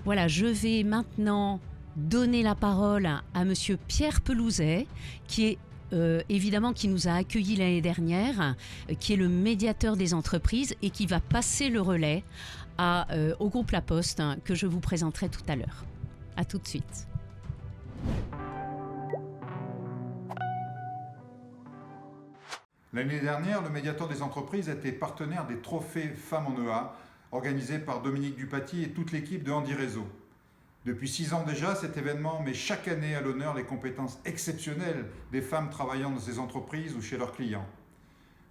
Voilà, je vais maintenant donner la parole à Monsieur Pierre Pelouzet, qui est évidemment qui nous a accueillis l'année dernière, qui est le médiateur des entreprises et qui va passer le relais au groupe La Poste que je vous présenterai tout à l'heure. À tout de suite. L'année dernière, le médiateur des entreprises était partenaire des trophées Femmes en EA, organisés par Dominique Dupaty et toute l'équipe de Handi Réseau. Depuis 6 ans déjà, cet événement met chaque année à l'honneur les compétences exceptionnelles des femmes travaillant dans ces entreprises ou chez leurs clients.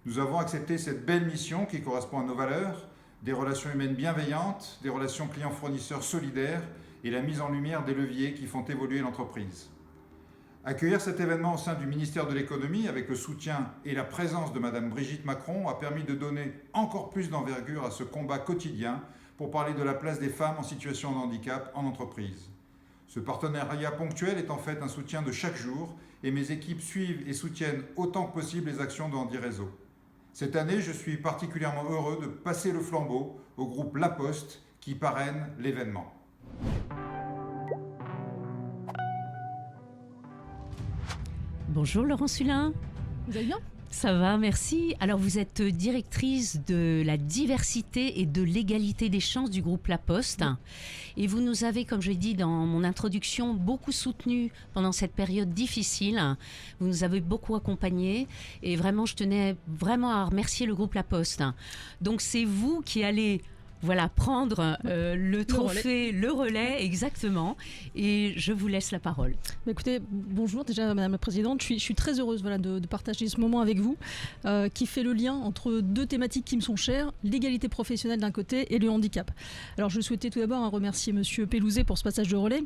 Nous avons accepté cette belle mission qui correspond à nos valeurs, des relations humaines bienveillantes, des relations clients-fournisseurs solidaires et la mise en lumière des leviers qui font évoluer l'entreprise. Accueillir cet événement au sein du ministère de l'économie avec le soutien et la présence de Madame Brigitte Macron a permis de donner encore plus d'envergure à ce combat quotidien pour parler de la place des femmes en situation de handicap en entreprise. Ce partenariat ponctuel est en fait un soutien de chaque jour et mes équipes suivent et soutiennent autant que possible les actions de Handi Réseau. Cette année, je suis particulièrement heureux de passer le flambeau au groupe La Poste qui parraine l'événement. Bonjour Laurent Sulin. Vous allez bien ? Ça va, merci. Alors vous êtes directrice de la diversité et de l'égalité des chances du groupe La Poste. Et vous nous avez, comme je l'ai dit dans mon introduction, beaucoup soutenu pendant cette période difficile. Vous nous avez beaucoup accompagnés. Et vraiment, je tenais vraiment à remercier le groupe La Poste. Donc c'est vous qui allez... Voilà, prendre le trophée, le relais, exactement. Et je vous laisse la parole. Écoutez, bonjour déjà Madame la Présidente. Je suis très heureuse de partager ce moment avec vous qui fait le lien entre deux thématiques qui me sont chères, l'égalité professionnelle d'un côté et le handicap. Alors je souhaitais tout d'abord remercier Monsieur Pelouzet pour ce passage de relais.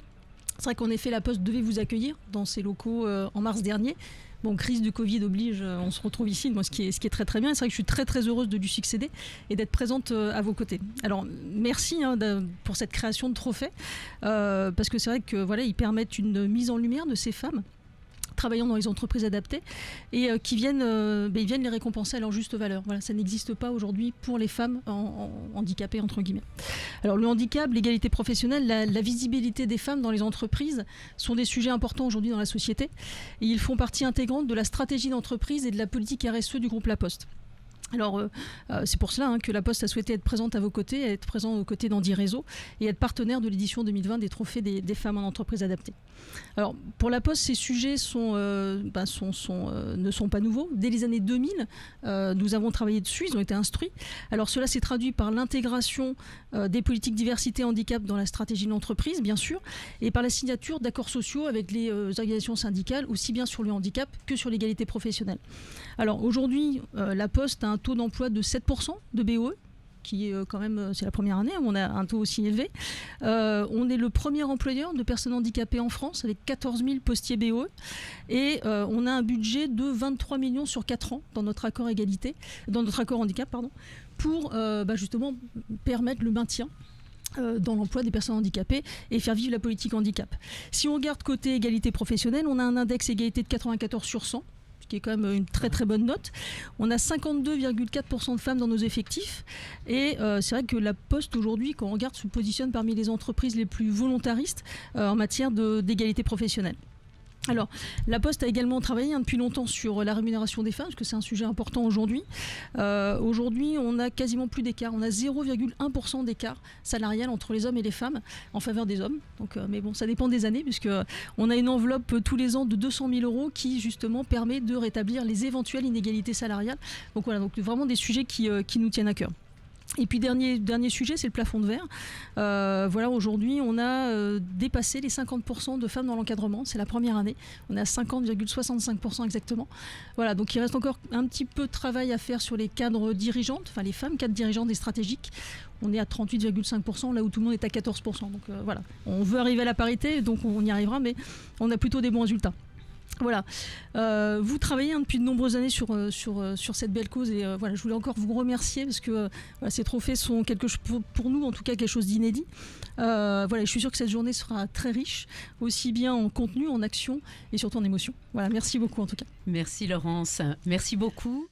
C'est vrai qu'en effet, La Poste devait vous accueillir dans ses locaux en mars dernier. Bon, crise du Covid oblige, on se retrouve ici, ce qui est très très bien. C'est vrai que je suis très très heureuse de lui succéder et d'être présente à vos côtés. Alors merci pour cette création de trophée, parce que c'est vrai que voilà, ils permettent une mise en lumière de ces femmes travaillant dans les entreprises adaptées et qui viennent les récompenser à leur juste valeur. Voilà, ça n'existe pas aujourd'hui pour les femmes handicapées entre guillemets. Alors le handicap, l'égalité professionnelle, la visibilité des femmes dans les entreprises sont des sujets importants aujourd'hui dans la société et ils font partie intégrante de la stratégie d'entreprise et de la politique RSE du groupe La Poste. Alors, c'est pour cela que La Poste a souhaité être présente à vos côtés, être présent aux côtés d'Handi Réseau et être partenaire de l'édition 2020 des trophées des femmes en entreprise adaptée. Alors, pour La Poste, ces sujets ne sont pas nouveaux. Dès les années 2000, nous avons travaillé dessus, ils ont été instruits. Alors, cela s'est traduit par l'intégration des politiques diversité et handicap dans la stratégie de l'entreprise, bien sûr, et par la signature d'accords sociaux avec les organisations syndicales, aussi bien sur le handicap que sur l'égalité professionnelle. Alors, aujourd'hui, La Poste a un taux d'emploi de 7% de BOE, qui est quand même, c'est la première année où on a un taux aussi élevé. On est le premier employeur de personnes handicapées en France avec 14 000 postiers BOE et on a un budget de 23 millions sur 4 ans dans notre accord égalité, dans notre accord handicap, pour justement permettre le maintien dans l'emploi des personnes handicapées et faire vivre la politique handicap. Si on regarde côté égalité professionnelle, on a un index égalité de 94 sur 100, qui est quand même une très très bonne note. On a 52,4% de femmes dans nos effectifs et c'est vrai que La Poste aujourd'hui, quand on regarde, se positionne parmi les entreprises les plus volontaristes en matière d'égalité professionnelle. Alors, La Poste a également travaillé depuis longtemps sur la rémunération des femmes, parce que c'est un sujet important aujourd'hui. Aujourd'hui, on a quasiment plus d'écart. On a 0,1% d'écart salarial entre les hommes et les femmes en faveur des hommes. Donc, mais bon, ça dépend des années, puisqu'on a une enveloppe tous les ans de 200 000 € qui, justement, permet de rétablir les éventuelles inégalités salariales. Donc voilà, donc vraiment des sujets qui nous tiennent à cœur. Et puis dernier sujet, c'est le plafond de verre. Voilà, aujourd'hui, on a dépassé les 50% de femmes dans l'encadrement. C'est la première année. On est à 50,65% exactement. Voilà, donc il reste encore un petit peu de travail à faire sur les cadres dirigeantes, enfin les femmes cadres dirigeantes et stratégiques. On est à 38,5%, là où tout le monde est à 14%. Donc voilà, on veut arriver à la parité, donc on y arrivera, mais on a plutôt des bons résultats. Voilà, vous travaillez depuis de nombreuses années sur cette belle cause et voilà, je voulais encore vous remercier parce que ces trophées sont pour nous en tout cas quelque chose d'inédit. Voilà, je suis sûre que cette journée sera très riche, aussi bien en contenu, en action et surtout en émotion. Voilà, merci beaucoup en tout cas. Merci Laurence, merci beaucoup.